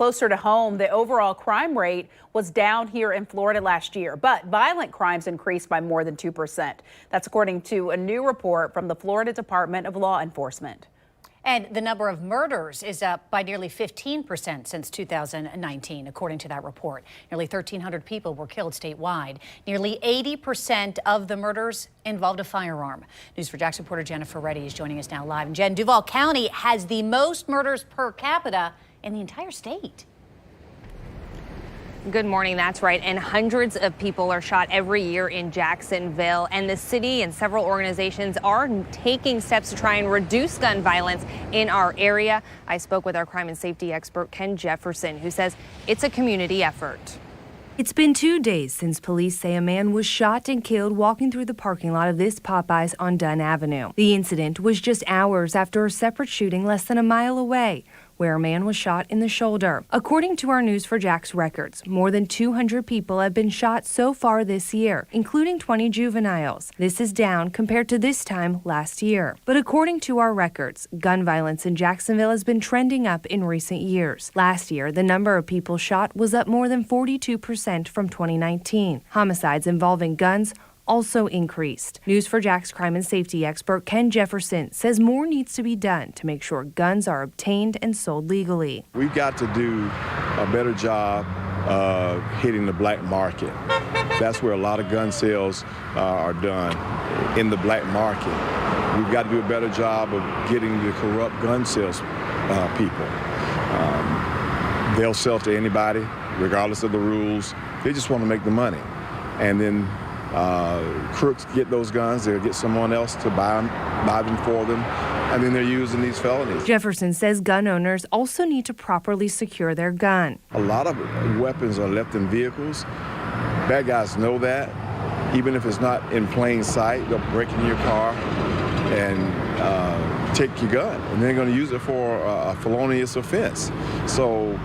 closer to home, the overall crime rate was down here in Florida last year, but violent crimes increased by more than 2%. That's according to a new report from the Florida Department of Law Enforcement. And the number of murders is up by nearly 15% since 2019, according to that report. Nearly 1,300 people were killed statewide. Nearly 80% of the murders involved a firearm. News4JAX reporter Jennifer Reddy is joining us now live. And Jen, Duval County has the most murders per capita in the entire state. Good morning. That's right. And hundreds of people are shot every year in Jacksonville. And the city and several organizations are taking steps to try and reduce gun violence in our area. I spoke with our crime and safety expert, Ken Jefferson, who says it's a community effort. It's been 2 days since police say a man was shot and killed walking through the parking lot of this Popeyes on Dunn Avenue. The incident was just hours after a separate shooting less than a mile away, where a man was shot in the shoulder. According to our News4JAX records, more than 200 people have been shot so far this year, including 20 juveniles. This is down compared to this time last year. But according to our records, gun violence in Jacksonville has been trending up in recent years. Last year, the number of people shot was up more than 42% from 2019. Homicides involving guns also increased. News4JAX crime and safety expert Ken Jefferson says more needs to be done to make sure guns are obtained and sold legally. We've got to do a better job of hitting the black market. That's where a lot of gun sales are done, in the black market. We've got to do a better job of getting the corrupt gun sales people. They'll sell to anybody, regardless of the rules. They just want to make the money. And then crooks get those guns, they'll get someone else to buy them for them, and then they're using these felonies. Jefferson says gun owners also need to properly secure their gun. A lot of weapons are left in vehicles. Bad guys know that. Even if it's not in plain sight, they'll break into your car and take your gun, and they're going to use it for a felonious offense. So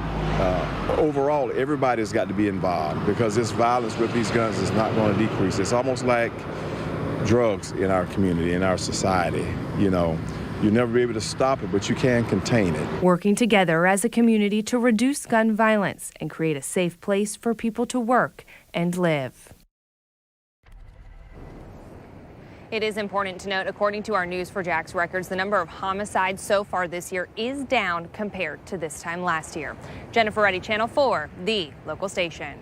overall, everybody's got to be involved, because this violence with these guns is not going to decrease. It's almost like drugs in our community, in our society. You know, you'll never be able to stop it, but you can contain it. Working together as a community to reduce gun violence and create a safe place for people to work and live. It is important to note, according to our News4JAX records, the number of homicides so far this year is down compared to this time last year. Jennifer Reddy, Channel 4, the local station.